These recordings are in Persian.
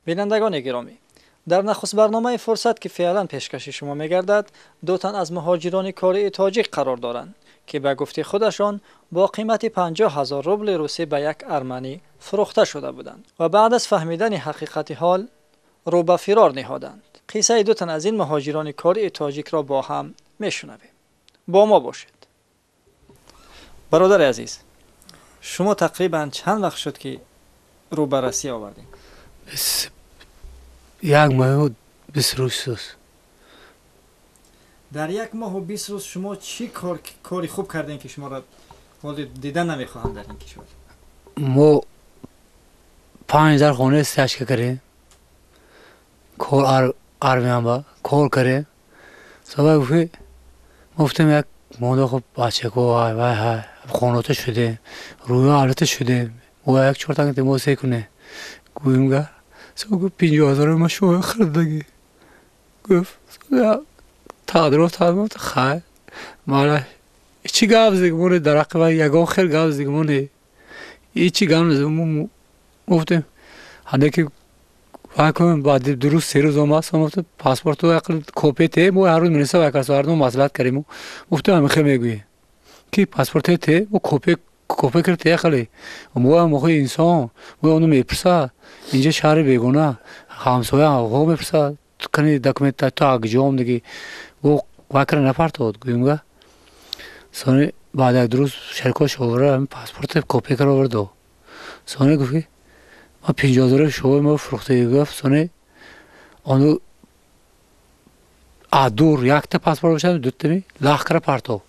بینندگان گرامی، در نخست برنامه فرصت که فعلا پیشکش شما می‌گردد، دو تن از مهاجران کاری تاجیک قرار دارند که به گفته خودشان با قیمت 50,000 روبل روسی به یک ارمنی فروخته شده بودند و بعد از فهمیدن حقیقت حال رو به فرار نهادند. قصه دو تن از این مهاجران کاری تاجیک را با هم میشنویم. با ما باشید. برادر عزیز، شما تقریبا چند وقت شد که رو به روسیه آوردین؟ یک ماه و 20 روز شد. در یک ماه و 20 روز شما چی کاری خوب کردین که شما را دیدن نمیخواهند در این کشور؟ ما 5000 خانه استشکه کردیم، کار آرمیان با کار کردیم. صبح گفتی گفتم یک مانده خوب بچه که وای وای های خانوته شده روی حالت شده و یک چورتان که موسیقی کنه گویم گر صبح گفت 50,000 ما شما خریدگی گفت تقدیر خیلی مالا چی گفت زیگمونه در رقم یکان خیلی گفت زیگمونه چی گفت زیگمونه گفتم هنده که واکنم بعد درست 3 روز آمد گفتم پاسپورت و اقل کپی ته مو هر روز میرسه و کسوردم مصلحت کردیم گفتم همین خیلی میگویه که پاسپورت ته مو کپی کرده خیلی مو هم موقع انسان مو اونو میپرسه اینجا شهر بیگونه همسایه آقا میپرسه کنی دکمنت تا اگجام دیگه و واکر نپرتاد گویم سونی بعد از روز شرکاش آورده همین پاسپورت کپی کرده آورده سونی گفت ما 50,000 شو ما فروخته گفت سونی آنو دور یک تا پاسپورت باشد دو تا می لخ کرده پرتاب.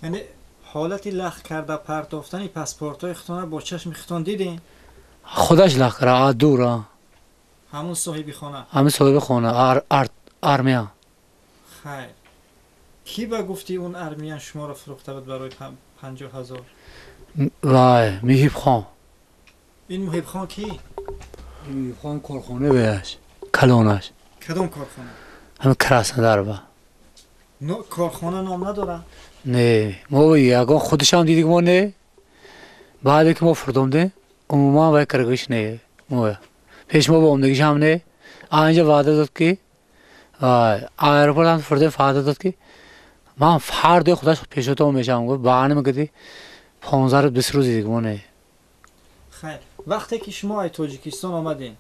یعنی حالتی لخ کرده پرتافتنی پاسپورت های خطانه با چشم خطان دیدین؟ خودش لخ کرده دور همون صاحبی خانه؟ همون صاحب خانه ارمیان. خیر کی با گفتی اون ارمیان شما را فروخته بود برای 50,000؟ وای میهیب خان. این محیب خان کی؟ میهیب خان کارخانه بهش کلانش. کدوم کارخانه؟ همین کراسنودر با کارخانه نام نداره؟ نه ما یکان خودش هم دیدیم ما نه بعد که ما فردامده عموما وای کرگوش نه ما پیش ما با اومدگیش هم نه آنجا وعده داد که ایرپورت هم فرده وعده داد که من فردا خودش پیشوتا میشم گفت بهانه میگدی 15-20 روز دیگه ما نه. خیر وقتی که شما از تاجیکستان آمدین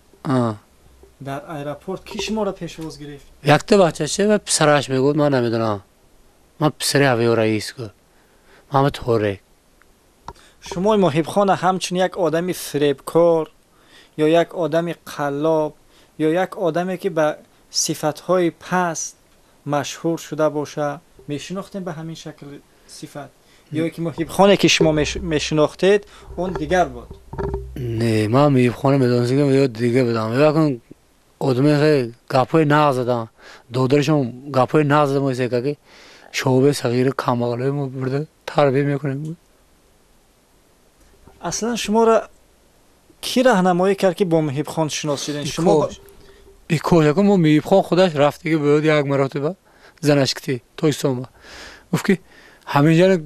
در ایرپورت کی شما را پیشواز گرفت؟ یک تا بچه‌شه و پسرش میگفت من نمیدونم من پسر هوی رئیس گفت محمد توره. شما محیب خان همچون یک آدمی فریبکار یا یک آدمی قلاب یا یک آدمی که به صفتهای پست مشهور شده باشه میشناختین به همین شکل صفت یا که محیب خانه که شما میشناختید اون دیگر بود؟ نه من محیب خانه میدونستم یا دیگه بدم یا آدمی خیلی گپای نغز زدن دادرشون گپای نغز زدن مویسه که شعبه صغیر کاماغلای ما برده تربیه میکنیم. اصلا شما را کی راهنمایی کرد که با محیب خان شناسیدین؟ شما ایکو یکم ما محیب خان خودش رفت دیگه بود یک مرتبه زنش کتی توی سوما گفت که همینجا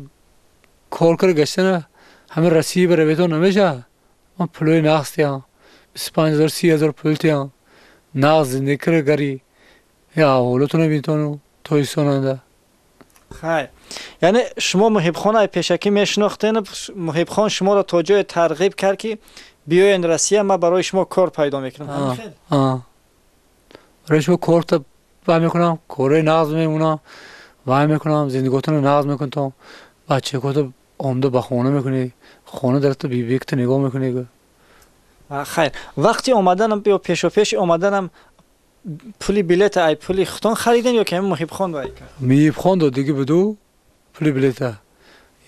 کار کرد گشتن همین رسیه بره بیتون نمیشه من پلوی نغز تیم 25,000-30,000 پول تیم نغز زنده کرد گری یا اولتون بیتونو توی سوننده. خیر یعنی شما محیب خان ای پیشکی میشناختین محیب خان شما را تا جای ترغیب کرد که بیاین روسیه ما برای شما کار پیدا میکنم. برای شما کار تا میکنم کار نغز میمونم وای میکنم زندگیتون نغز میکنم بچه که آمده به خانه میکنی خانه درست بی که نگاه میکنی. خیر وقتی آمدنم بیا پیش آمدنم پولی بلیت ای پولی خطان خریدین یا که همین محیب خان وای کرد؟ محیب خان داد دیگه بدو پولی بلیت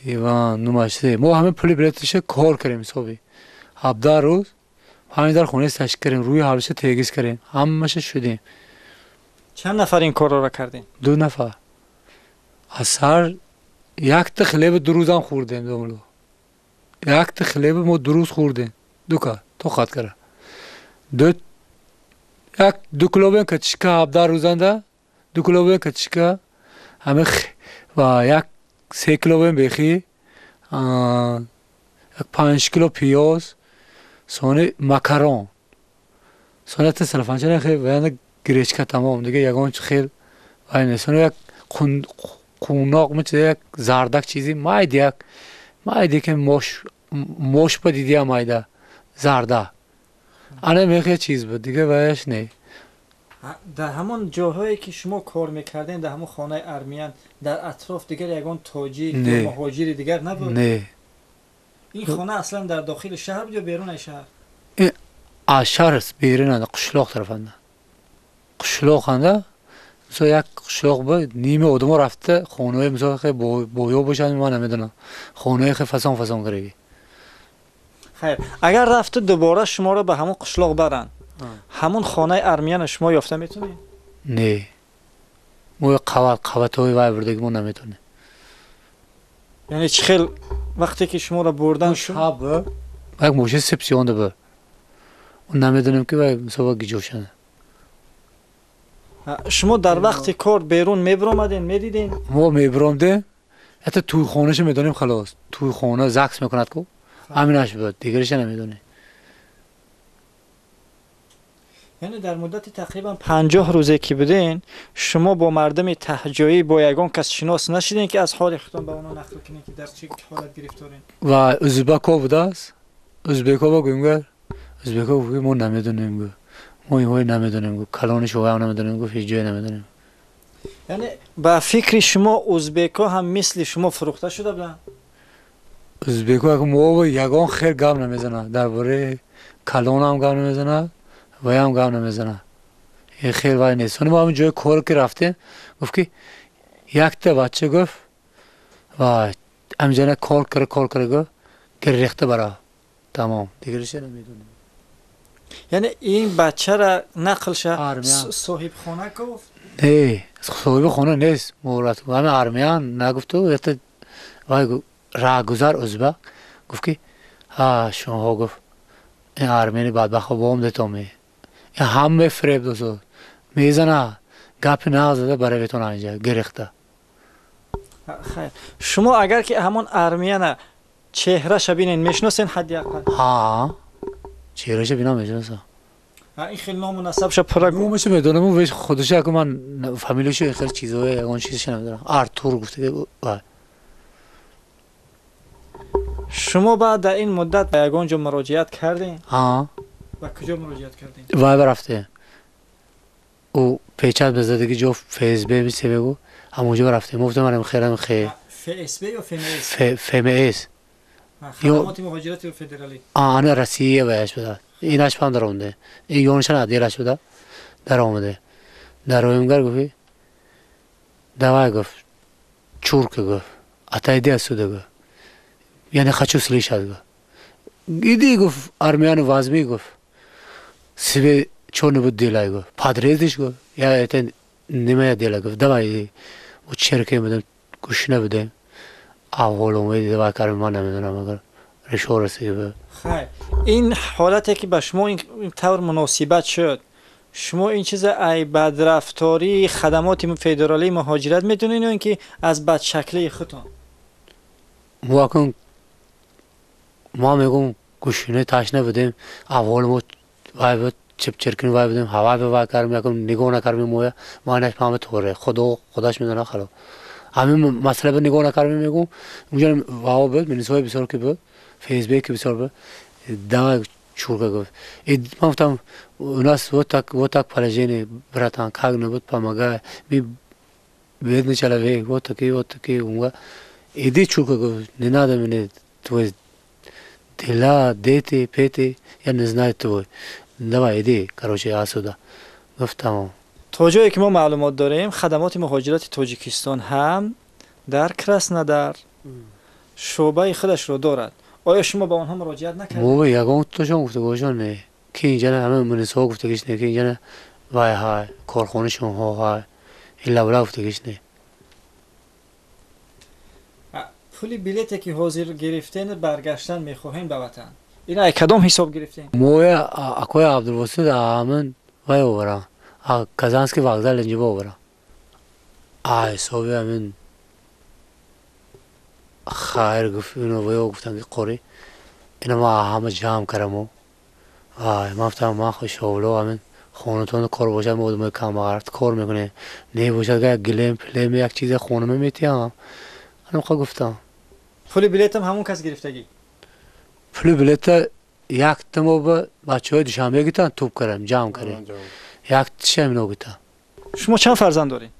ایوان نمایشته ما همه پولی بلیتش کار کردیم حسابی 17 روز 5000 خونه استش کردیم روی حالش تگیز کردیم همش شدیم. چند نفر این کار را کردین؟ 2 نفر از سر یک تا خلیب 2 روز هم خوردیم دوملو یک تا خلیب ما 2 روز خوردیم دو کار تو خواهد کرد دو کلوبین کچیکا 17 روزنده 2 کلوبین کچیکا همه و یک 3 کلوبین بخی یک 5 کیلو پیاز сони макарон сони телефонча хе ваяна гречка тамом дига ягон хел вайне сони як қуноқ мич як зардак чизи майди ки мош ба дидия майда зарда ана мехе чиз буд дига ваяш не در همون جاهایی که شما کار میکردین در همون خانه ارمیان در اطراف دیگر یگان تاجیک یا مهاجری دیگر نبود؟ نه این خانه اصلا در داخل شهر بود یا بیرون شهر؟ از شهر است بیرون قشلاق طرفنده قشلاق خنده مثلا یک قشلاق بود نیمه آدم رفته خانه مثلا خیلی بویا باشن من نمیدونم خانه خیلی فسان گریگی خیر اگر رفته دوباره شما رو به همون قشلاق برن همون خانه ارمیان شما یافته میتونید؟ نه ما قوت های وای بردگی ما نمیتونیم یعنی چه خیلی وقتی که شما رو بردن شب یک موشه سپسیونده بود اون نمیدونیم که وای مثلا گیجوشنه شما در وقت کار بیرون میبرامدین میدیدین؟ ما میبرامده حتی توی خانهش میدونیم خلاص توی خانه زکس میکند که همینش بود دیگرش نمیدونیم یعنی در مدت تقریبا 50 روزه که بودین شما با مردم تهجایی با یگان کس شناس نشدین که از حال خودتون به اونا نقل کنین که در چه حالت گرفتارین و ازبکا بود است ازبکا بگویم گر ازبکا بگویم ما نمیدونیم گو ما اینهایی نمیدونیم گو کلانش هایی هم نمیدونیم گو هیچ جای نمیدونیم یعنی با فکر شما ازبکا هم مثل شما فروخته شده بودن؟ ازبکا که ما با یگان خیلی گم نمیزنه درباره کلان هم گم نمیزنه وای هم گم نمیزنه این خیلی وای نیست ما همین جای کار که رفتیم گفت که یک تا بچه گفت وای همینجانه کار کرده گفت گریخته برا تمام دیگرش نمیدونیم یعنی این بچه را نقل شه صاحب خانه گفت؟ نه صاحب خانه نیست مورد همه ارمیان نگفتو وای راهگذر ازبک گفت که ها شما گفت این ارمینی بدبخت بام دتامی این همه فریب دوستو میزنه گپی نزده برای بتون اینجا گرفته خیر شما اگر که همون ارمیانه چهره شبینین میشناسین حدی اقل؟ ها چهره شبینم میشناسم این خیلی نامناسب شه پرگو مومش میدونم اون خودشه که من فامیلیشو خیلی چیزای اون چیزش نمیدونم ارتور گفته که شما بعد در این مدت به یگان جا مراجعت کردین؟ ها و کجا مراجعت کردین؟ وای برفته او پیچت بزدگی جو فیسبه میشه بگو همونجا رفتیم گفتم منم خیرم خیر فیسبه یا فیمس؟ فیمس خدمات مهاجرت فدرالی آنه رسیه بهش بده اینش پام در آمده این یونشن عدیلش بده در آمده در آیمگر گفتی دوای گفت چورک گفت اتایدی از سوده گفت یعنی خچوس لیش گفت ایدی گفت ارمیان وازمی گفت سیبه چون بود دیلای گفت پادریزش گفت یا ایتن نیمه دیلای گفت دوای و چرکه بودم گوشنه بودم اول اومدی دوای کارم من نمیدونم اگر رشور رسیده خیر این حالتی که به شما این طور مناسبت شد شما این چیز ای بدرفتاری خدمات فدرالی مهاجرت میدونین یا اینکه از بدشکلی خودتون واقعا ما میگم گوشینه تشنه بودیم اول ما وای بود چپ چرکین وای بودیم هوا به وای کار میکنم نگاه نکردیم مویا ما نفهمم طوره خداش میدونه خلاص همین مسئله به نگاه نکردیم میگم اونجا واو بود منسوی بسیار که بود فیسبوک بسیار بود دعوا چورکه گفت ما گفتم ناس و تک پلاجینی براتان کاغ نبود پامگاه می بید نچلوی و تکی اونجا ایدی چورکه گفت نناده منه تو دلا دیتی پیتی یا نزنای تو دوا ایدی کاروچه آسودا گفتم تا جایی که ما معلومات داریم خدمات مهاجرت تاجیکستان هم در کراسنودار شعبه خودش رو دارد آیا شما با آنها مراجعت نکردید؟ ما یگان توشون گفته گوشون نه که اینجا نه همه منسوب گفته گیش نه که اینجا نه وای های کارخانه شما های این لولا گفته گیش نه پولی بلیتی که حاضر گرفتین برگشتن میخواهین به وطن اینا ای کدام حساب گرفتین؟ ما اکوی عبدالواسط آمن وای اوبرا کازانسکی وокзал اینجا اوبرا حسابی همین خیر گفت اینو وای گفتن که قری اینا ما همه جمع کردم من گفتم من شغلو همین خونتون کار باشد مودم کم وقت کار میکنه نه باشد که گلیم پلیم یک چیز خونم میتیم من گفتم پول بلیط هم همون کس گرفتگی پول بلیط یک تمو با بچه‌های دوشنبه گیتن توپ کردم جمع کردیم یک تشم گیتن شما چند فرزند دارین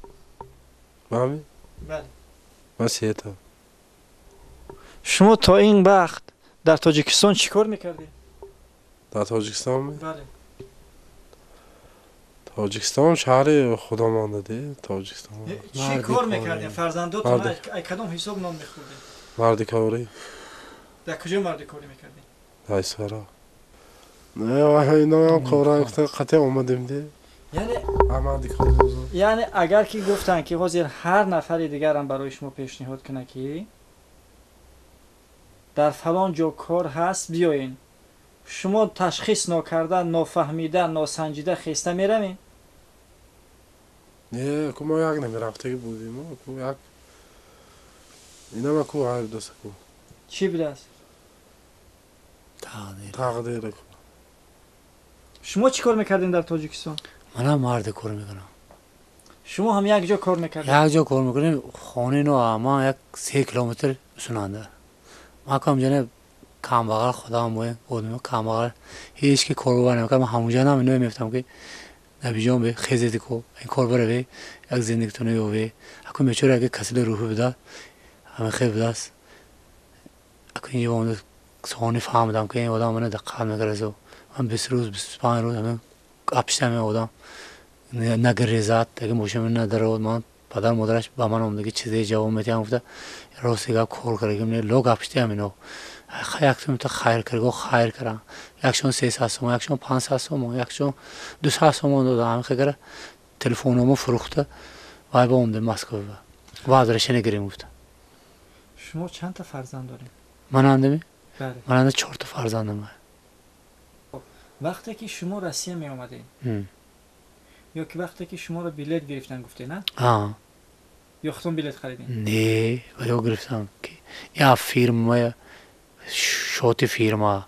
من بله من 3 تا شما تا این وقت در تاجیکستان چیکار میکردین در تاجیکستان بله تاجیکستان شهر خدا مانده تاجیکستان چی کار میکردین فرزنداتون ای کدام حساب نام میخوردین مردی کاری در کجا مردی کاری میکردین در اسفرا نه اینا هم کارا قطع اومدیم ده یعنی مردی کاری بزرگ یعنی اگر که گفتن که حاضر هر نفر دیگر هم برای شما پیشنهاد کنه که در فلان جا کار هست بیاین شما تشخیص نکرده نافهمیده ناسنجیده خسته میروین نه که ما یک نمیرفته بودیم ما یک اینا ما کو هر دست کو چی بوده است تقدیر کو شما چی کار میکردین در تاجیکستان منم مرد کار میکنم شما هم یک جا کار میکردین یک جا کار میکنیم خانه نو ما یک 3 کیلومتر سوننده ما کم جنه کم بغل خدا هم بودیم کم بغل هیچ که کار بر نمیکنم همونجا هم اینو میفتم که نبیجام به خیزتی کو این کار بره به یک زندگی تونه به اکو میچوره اگه کسی روح بده همه خیلی بده است اکو اینجا اون سوانی فهمیدم که این آدم منو دقت میکرده من 20 روز 25 روز همه اپشتم آدم نگریزد اگه موشم نداره من پدر مادرش با من اومده که چیزی جواب میدم گفته راستی گپ کار کردیم نه لوگ اپشتم اینو یکشون تا خیر کرد خیر کردن یکشون 300 تومان یکشون 500 تومان یکشون 200 تومان دادم خیلی تلفنمو فروخته وای با اومده مسکو و آدرس نگیریم گفت شما چند تا فرزند دارین من اندمی بله من اند 4 تا فرزندم وقتی که شما روسیه می اومدین یا که وقتی که شما رو بلیط گرفتن گفته نه یا خودتون بلیط خریدین نه ولی گرفتم که یا فیرما شوتی فیرما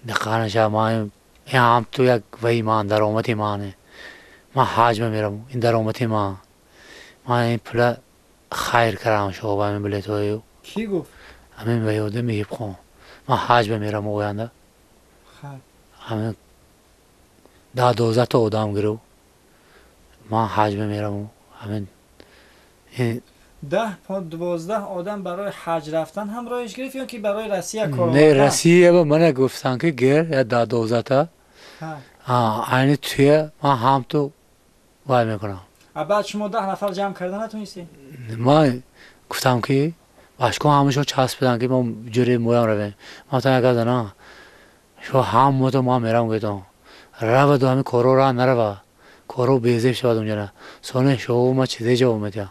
نخانش ما این هم تو یک وی مان درآمدی مانه ما حاج میرم این درآمدی ما این پول خیر کردم شو با این بلیط های کی گفت همین ویوده میگه خون ما حاج میرم اوینده خیر همین 12 تا آدم گرو ما حج میرم همین 10-12 آدم برای حج رفتن هم رایش گرفت یا که برای روسیه کار نه روسیه به من گفتن که گر یا 12 تا این توی ما هم تو وای میکنم بعد شما 10 نفر جمع کردن نتونستی ما گفتم که باشکو همشو چسب بدن که ما جوری موام رویم ما تا یک نه شو هم مو تو ما میرم گفتم رو دو همین کارو را نرو کارو بیزه شود اونجا نه سونه شو ما چیزی جواب میدم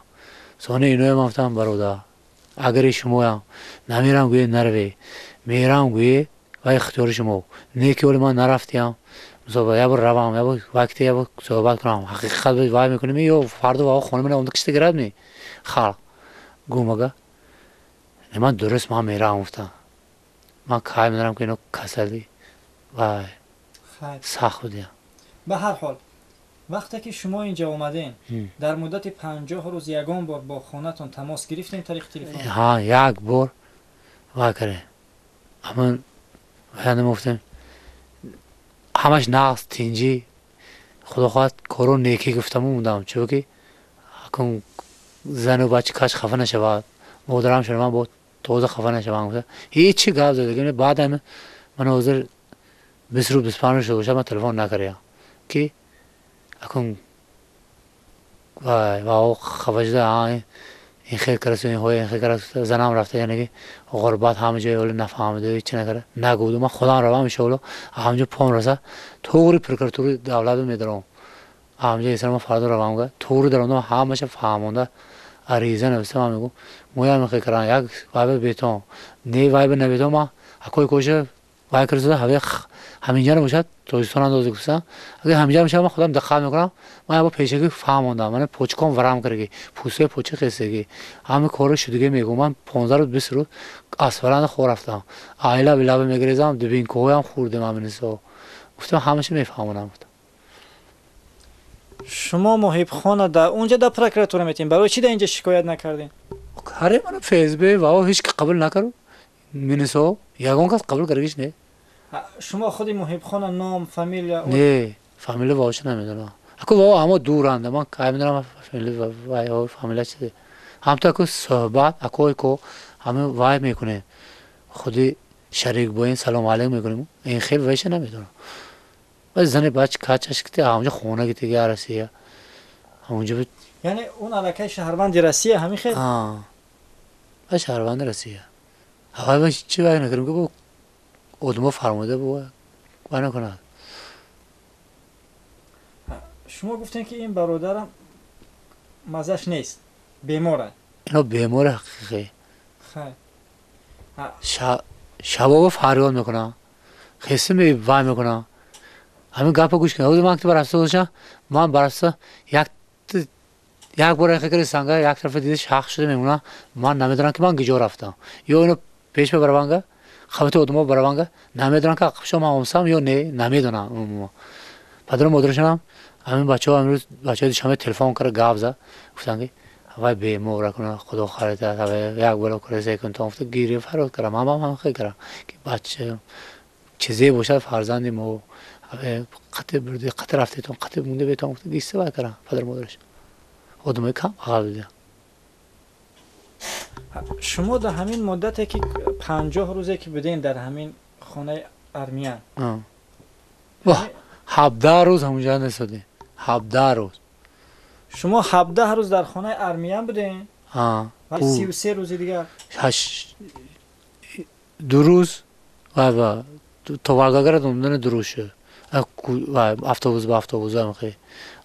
سونه اینو هم گفتم برادر اگر شما هم نمیرم گوی نروی میرم گوی و اختیار شما نیکی ولی ما نرفتیم مثلا یا بر روام یا وقتی یا صحبت کنم حقیقت وای میکنیم یا فردا واقعا خونه من اون کشته گرد می خال گومگا من درست ما میرم گفتم من کای میدارم که اینو کسلی وای سخت بودیم به هر حال وقتی که شما اینجا اومدین در مدت 50 روز یگان بار با خانه‌تون تماس گرفتین طریق تلفن یک بار وای کرده اما یادم گفتم همش نقص تینجی خدا خواهد کارو نیکی گفتم موندم چون که اکن زن و بچه کاش خفه نشود مادرم شده من با توزه خفه نشود هیچی گفت دیگه بعد همه من حاضر 20 روز 25 روز شده باشم من تلفن نکردم که اکن وای خفه شده این خیلی کرده این خیلی کرده زنم رفته یعنی که غربت همه جای ولی نفهمیده هیچی نکرده نگوده من خودم روام میشه ولی همجا پام رسه طوری پرکرتوری دولت رو میدارم همجا ایسان من فردا روام گه طوری دارم همه فهمونده عریضه نوسته من میگو مویا میخوای کرن یک وایب بیتون نی وایب نبیتون ما اکوی کوشه وای کرده هوا همینجا نباشد تابستان اندازه گفتم اگه همینجا باشه من خودم دقت میکنم من با پیشگی فهمیدم من پوچکم ورم کرده پوسته پوچه خستگی همه کارش دیگه میگم من 15 روز 20 روز اسفران خور رفتم عائله بلا میگریزم دبین کوام خوردم همینسو گفتم همش میفهمونم. شما محب خانه در اونجا در پروکراتوره میتین برای چی در اینجا شکایت نکردین؟ کاری من فیسبوک و هیچ قبول نکردم مینسو یگان کس قبول کردیش نه. شما خودی محب خانه نام فامیلیا نه فامیل واش نمیدونم اكو وا همه دورند من که میدونم فامیل چیه هم تا که صحبت اكو همه وای میکنه خودی شریک با این سلام علیکم میکنیم این خیلی وایش نمیدونم بس زنی بچه کاچش کتی همونجا خونه گیتی که رسیه همونجا بود یعنی اون علاقه شهروند رسیه همین خیلی؟ با شهروند رسیه هوای باش چی وای نکریم که با ادمو فرموده با وای نکنه. شما گفتین که این برادرم مزش نیست بیماره اینا بیماره حقیقی خیلی شبا فریاد میکنه خسته می وای میکنه همین گپ گوش کنه من که براسته باشم من براسته یک بار خیلی سنگا یک طرف دیده شاخ شده میمونه من نمیدونم که من کجا رفتم یا اینو پیش ببرم خبرت ادمو برام نمیدونم که شما همسام یا نه نمیدونم پدر مادرشم همین بچه‌ها امروز بچه‌ها دیشب تلفن کرد گاو زد گفتن که وای بیمار کنه خدا خیرت هوا یک بار کار سیکن تا افت گیری فرار کردم مامان خیلی کردم که بچه چیزی باشه فرزندی ما قطع برده قطع رفته تو قطع مونده به تو افت گیسته وای کردم پدر مادرش ادمه کم عقب. شما در همین مدتی که 50 روزه که بدین در همین خانه ارمیان 17 روز همونجا نشدیم 17 روز شما 17 روز در خانه ارمیان بودین؟ ولی 33 روز دیگر 2 روز و تو والگاگر دومدن دروشه اتوبوس با اتوبوس هم خیلی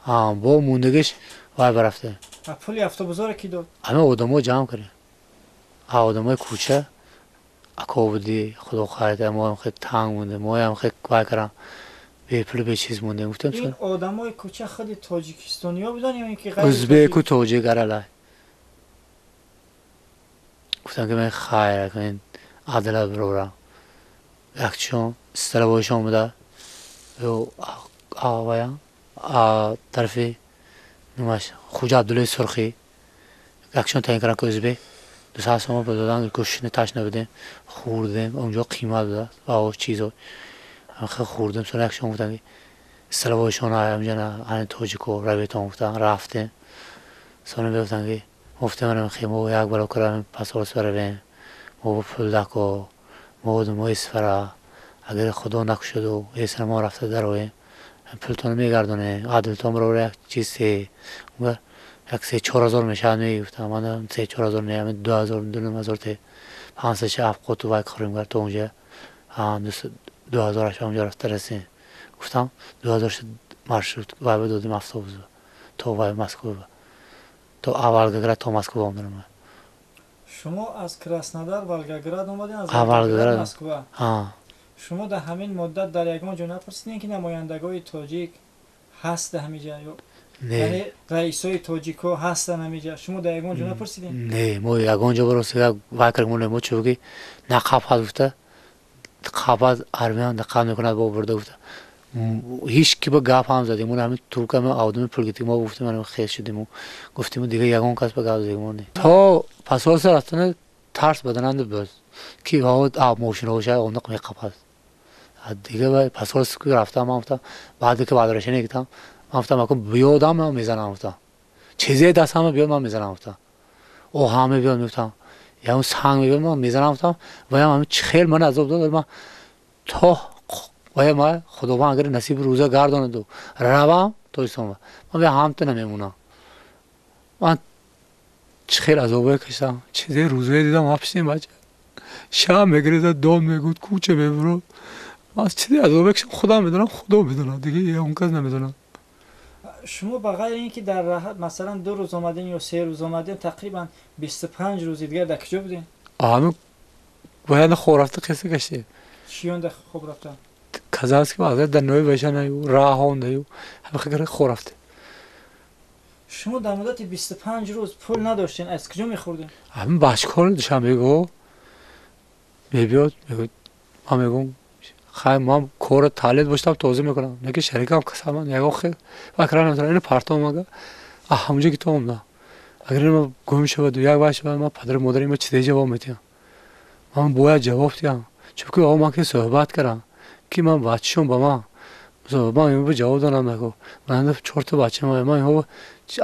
با موندگیش وای برفته پولی اتوبوسا رو کی داد؟ همه آدمو جمع کردیم آدمای کوچه اکو بودی خدا خیرت ما هم خیلی تنگ مونده ما هم خیلی وای کردم به پول به چیز مونده گفتم این آدمای کوچه خیلی تاجیکستانیا بودن یا اینکه غیر ازبک و تاجیک گرالای گفتم که من خیر کنین عدالت برورم یکچون استرابایش آمده و آقایم طرفی نماش خوجا عبدالله سرخی یکچون تعیین کردن که ازبک دو ساعت ما بدادن گوشت تاش نبودیم خوردیم اونجا قیمت داد و چیزا خیلی خوردیم سر یکشون گفتن که استرابایشون همینجا نه تاجیکو رابطه گفتن رفتیم سانه گفتن که گفتم من خیلی ما یک بالا کردم پاسپورت برویم ما پول دکو ما اسفرا اگر خدا نکشد و اسر ما رفته درویم پولتون میگردونه عدالتون رو یک چیزی یک 3-4 هزار میشه میگفتم من 3-4 هزار نه 2000 2000 ته 500 افقات و کاریم کرد تو اونجا 2000 اونجا رفته رسید گفتم 2000 مارشروت وای دادیم اتوبوس تو وای مسکو تو اولگراد تو مسکو اومدم. شما از کراسنودار والگراد اومدین از اولگراد مسکو؟ شما در همین مدت در یگان جا نپرسیدین که نمایندگان تاجیک هست همینجا یا یعنی رئیسای تاجیکو هستن همینجا شما در یگان جا نپرسیدین؟ نه ما یگان جا برسید واکرمون ما چوگی نقاب هست قابض ارمیان دقت میکنه با برده گفته هیچ کی با گپ هم زدیم اون همین ترکم آدم پرگتی ما گفتیم من خیر شدیم گفتیم دیگه یگان کس با گپ زدیم نه تا پاسپورت رفتن ترس بدنند بود کی آب ماشین روشه اون نقاب دیگه با پاسپورت رفتم من گفتم بعد که بعدش نگیتم من گفتم اگه بیادم من میزنم گفتم چیزی دستم بیاد من میزنم گفتم او همه بیاد میگفتم یا اون سنگ میگم من میزنم گفتم و همه خیلی من عذاب داد من تو و ما خداوند اگر نصیب روزه گردونه دو روام تو اسم من به هم نمیمونم من خیلی عذاب کشیدم چیزی روزه دیدم آپشین بچه شام میگریزه دام میگود کوچه ببرو من چیزی عذاب کشیدم خدا میدونم خدا میدونه دیگه اون کس نمیدونه. شما بغیر اینکه در راحت مثلا 2 روز اومدین یا 3 روز اومدین تقریبا 25 روز دیگه در کجا بودین؟ همه باید خورافته قصه کشید چیونده خوب رفتن؟ казаст ки вазир дар нои вешанаю раҳ хондаю ҳама хикр хӯ рафте. شما در مدت 25 روز پول نداشتین، از کجا میخوردین؟ ҳамин бачкор душам мего мебиёд мегӯяд ман мегӯм хай ман кори таълил доштам тоза мекунам не ки шарикам касаман ягон хел вакран намтара ина партом ага ҳамунҷо ки то омда агар ина гум шаваду як вақт шавад ман падару модари ма чизе ҷавоб метиҳам ман бояд ҷавоб диҳам чунки оғо ман ки суҳбат кардам ки ман бачашон ба ман ман имро ҷавоб додам наго ман 4 та бача ман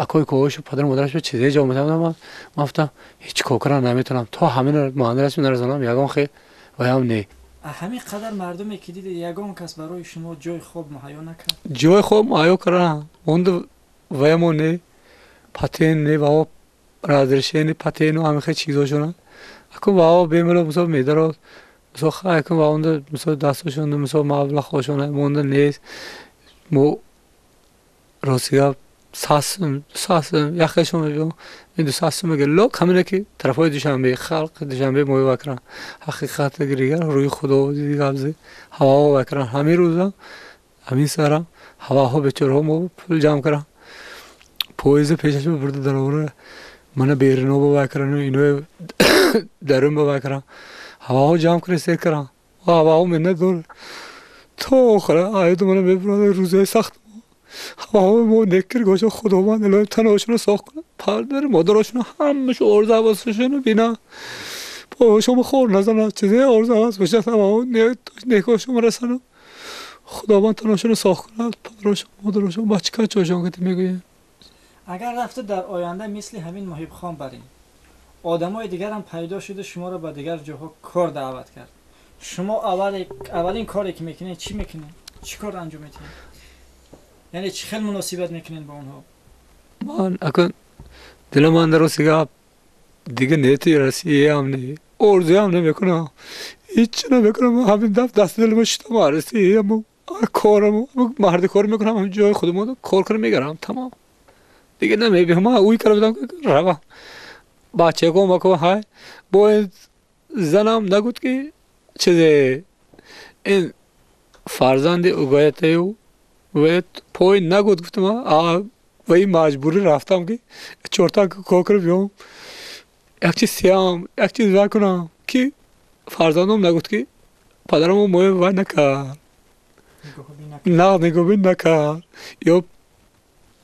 акои коҳошу падару модараш чизе ҷавоб метиҳам ман гуфтам ҳеҷ кор кардан наметавонам то ҳамин муҳандираш нарасонам ягон хел ваям не. همین قدر مردمی که دیدید یگان کس برای شما جای خوب مهیا نکرد؟ جای خوب مهیا کردن اون ویمو نه پاتین نه و رازرشین پاتین و همه خیلی چیزاشون اکو واو بیمرو مثلا میدارد مثلا خواهی کن و اون مثلا دستشون مثلا مبلغ خوشونه مونده نیست مو روسیا ساسم یخشون میگم این دو ساسم میگه لوک همینه که طرفای دوشنبه خلق دوشنبه موی وکران حقیقت گریگر روی خدا دیگه ابزی هوا وکران همین روزا همین سرم هواها بچرها مو پول جمع کردن پویز پیشش برده در آوره من بیرنو وکران و اینو درون وکران هواها جمع کرده سیر کردن و هواها منه دور تا آخره آید من ببرده روزای سخت هوا مو نکر گوشو خداوند الهی تنهاشون رو ساخت کنه پردر مادراشون همشو ارز حواسشون بینا با شما خور نزنه چیزی ارز حواس بشه هوا نکاشون رسنه خداوند تنهاشون رو ساخت کنه پدراشون مادراشون بچه کچاشون که میگویه اگر رفته در آینده مثل همین محیب خان برین آدمای دیگر هم پیدا شده شما رو به دیگر جاها کار دعوت کرد شما اولین کاری که میکنین چی میکنین؟ چی کار انجام میدین؟ یعنی چه خیلی مناسبت میکنین با اونها؟ من اکن دل من در روسیگا دیگه نیتی رسیه هم نه ارزی هم نمیکنم هیچ نمیکنم همین دست دل من شدم رسیه هم کارم مرد کار میکنم هم جای خودمون کار کنم میگرم تمام دیگه نمیبینم اوی کار بدم روم بچه کم بکن های با زنم نگود که چیزه این فرزند اگایته و پای نگود گفتم و این مجبوری رفتم که چورتا کوکر بیام یک چیز سیام یک چیز بکنم که فرزندم نگود که پدرم موی وای نکرد نه نگوی نکرد یا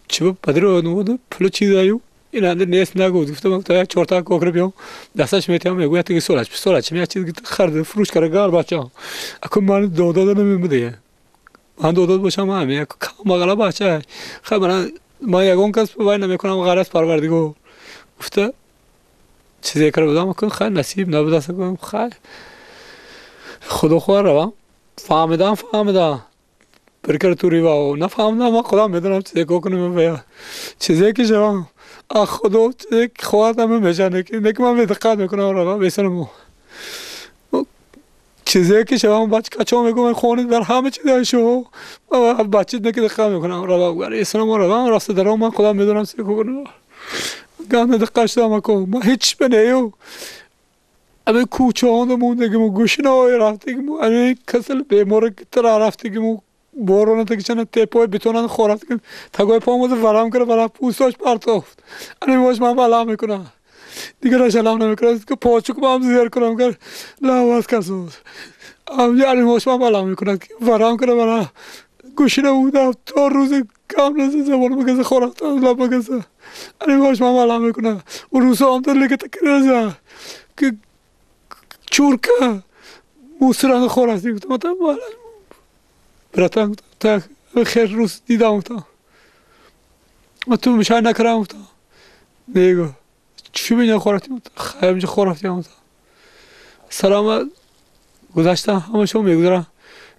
چی با پدر نمود پلو چیز آیو این اندر نیست نگود گفتم تا یک چورتا کوکر بیام دستش میتیم میگوید که سولش می چیز خرد فروش کرده گار بچه‌ام اکو من دادا نمیده من داداد باشم همین مقاله بچه خب من یکون کس وای نمیکنم غرض پروردگار گفته چیزی کار بودم کن خیلی نصیب نبود است کنم خیلی خدا خواه روم فهمیدم برکر توری و نفهمیدم من خودم میدونم چیزی که کنم چیزی که شوم خدا چیزی که خواهدم میشنه که من دقت میکنم روم بیسنم چیزی که شوم بچه کچا میگم خونه در همه چیز هاشو بچه نکه دقت میکنم رو بگم اسلام رو راست درام من خودم میدونم چی کنم گام دقت شدم من هیچ بنیو اما کوچه آن موندگیم گوشنای رفتگیم اما کسل بیمار تر رفتگیم بارون تکیشن تپای بتونن خورفتگیم تگای پاموز ورم کرد برای پوستاش پرتافت اما باش من بلا میکنم دیگه را شلام نمیکنم که پاچوک با هم زیر کنم که لحواز کسوز یعنی باش من بلا میکنم که ورم کنم برای گوشنه بودم تا روز کم رسه زبان بگذه خورفت از لب بگذه یعنی باش من بلا میکنم و روزا هم در لگه تکر رسه که چورکه موسران خورفتی گفتم تا بلا براتن تا خیر روز دیدم گفتم و تو میشه نکرم گفتم نیگو چی بینی خورفتیم خیلی میشه خورفتیم سلام گذاشتم همه شما میگذارم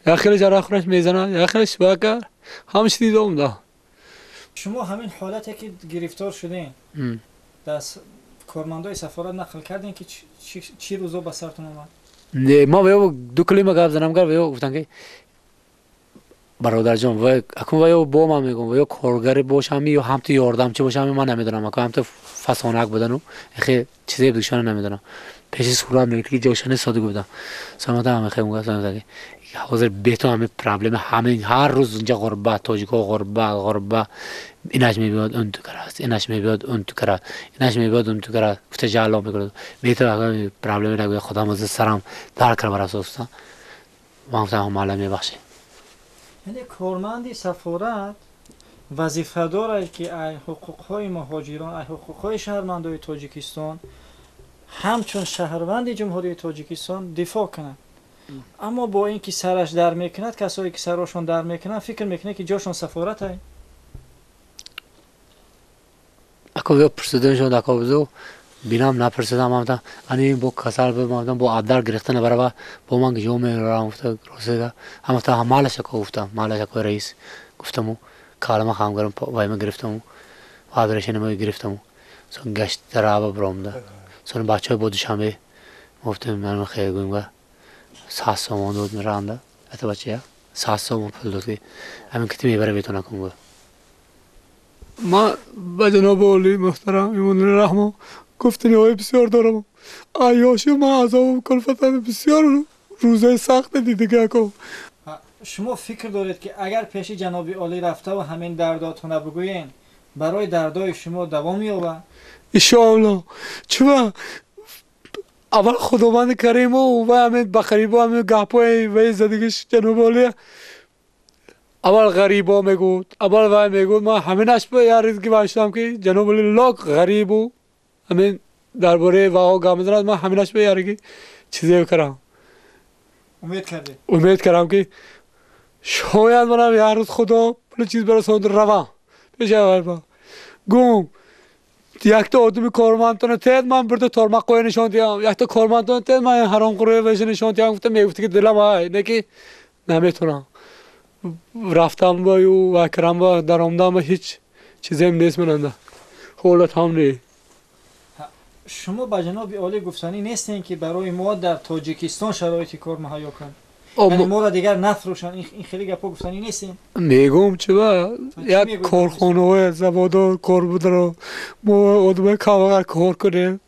یا خیلی جرا خورش میزنم یا خیلی شبکر همش دیدم ده شما همین حالتی که گرفتار شدین دست کارمندای سفارت نقل کردین که چی روزا به سرتون اومد؟ نه ما ویو دو کلمه گفت زنم کرد ویو گفتن که برادر جان و اکنون ویو با ما میگم ویو کارگر باشم یا هم تو یاردمچی باشم من نمیدونم اکنون هم تو فسانک بودن و خیلی چیزی بدوشان نمیدونم پیش سکولار میگه جوشنه ساده گفتم سلامت همه خیلی گفتم حاضر بیتو همه پرابلم همه هر روز اینجا غربت تاجیکا غربت ایناش میبیاد اون تو کراست ایناش میبیاد اون تو کراست ایناش میبیاد اون تو کراست گفته جلال میکنه بیتو پرابلم نگه خدا مزه سرم در کار برای اساسا ما گفتم مالا میبخشه. یعنی کارمند سفارت وظیفه داره که ای حقوق‌های مهاجران ای حقوق‌های شهروندان تاجیکستان همچون شهروند جمهوری تاجیکستان دفاع کنند. اما با اینکه سرش در میکند کسایی که سرشون در میکنن فکر میکنه که جاشون سفارت های اکو بیا پرسیدن شد اکو بزو بینام نپرسیدم هم انی با کسال به با عدل گرفتن برای با من که جومه را گفته رسیده هم تا مالش اکو گفتم مالش اکو رئیس گفتم کالم خام گرم وای من گرفتم آدرسین ما گرفتم سون گشت درابا برامده سون بچه بود شنبه گفتم من خیلی گویم ساس سومون دود میرانده ات بچه ساس سومون پول دود که همین کتی میبره بیتونه کنم ما با جناب عالی محترم ایمان رحمه گفتنی های بسیار دارم عیاشی ما عذاب و کلفت بسیار روزای سخت دیده که شما فکر دارید که اگر پیش جناب عالی رفته و همین درداتونه بگوین برای دردای شما دوام یابه انشاءالله چون اول خداوند کریم و همین بخریبا همین گپای و زدگیش جناب عالی اول غریبا میگود اول وای میگود ما همینش به یارید که باشم که جناب عالی لاک غریبو همین درباره واو گامدن ما همینش به یاری که چیزی کردم امید کردم که شاید منم یه روز خدا پول چیز برسوند روا پیش اول با گم یک تا آدمی کارمندان تید من برده تارمق قوی نشان دیم یک تا کارمندان تید من حرام قروی ویش نشان دیم گفتم میگفتی که دلم های نه که نمیتونم رفتم با و کرم با در آمدم هیچ چیزی هم نیست مننده خولت هم نی شما با جناب عالی گفتنی نیستین که برای ما در تاجیکستان شرایطی کار مهیا کن یعنی ما را دیگر نفروشن این خیلی گپا گفتنی نیستین میگم چه با یک کارخانه های زبادار کار بودن ما آدمای کماغر کار کنه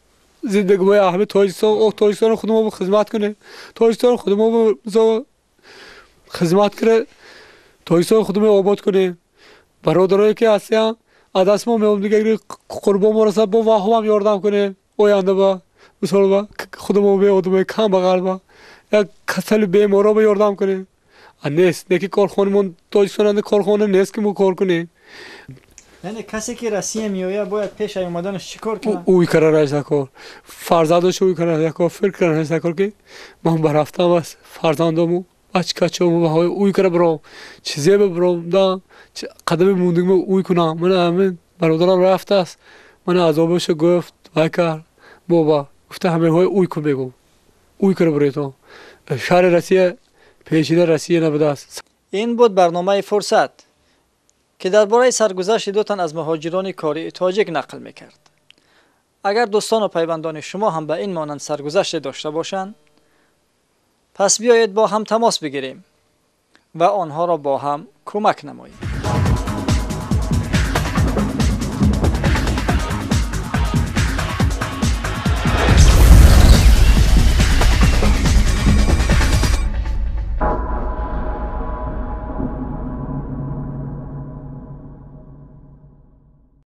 زندگی باید اهمی تاجیکستان خود ما خدمت کنه تاجیکستان خود ما خدمت کنه تاجیکستان خود ما آباد کنه برادرایی که هستیم از دست ما میام دیگه قربان مرسب با واهم هم یاردم کنه آینده با مثلا با خود ما به آدمای کم بغل با یک کسل بیمارا به یاردم کنه نیست نه که کارخانه من تاجیکستان کارخانه نیست که ما کار کنیم یعنی کسی که رسیه میایه باید پیش اومدنش چیکار کنه اوی کرانش نکار فرزندش اوی کرانش نکار فکر کرانش نکار که من برفتم از فرزندامو بچه‌چه‌مو های اوی کرا برام چیزی برام دا قدم موندگی اوی کنم من همین برادرم رفته است من عذابش گفت وکر بابا گفته همه های اوی کن بگو اوی کرا برای تو شهر رسیه پیشینه رسیه نبوده است. این بود برنامه فرصت که درباره سرگذشت دو تن از مهاجران کاری تاجیک نقل میکرد. اگر دوستان و پیوندان شما هم به این مانند سرگذشت داشته باشند پس بیایید با هم تماس بگیریم و آنها را با هم کمک نماییم.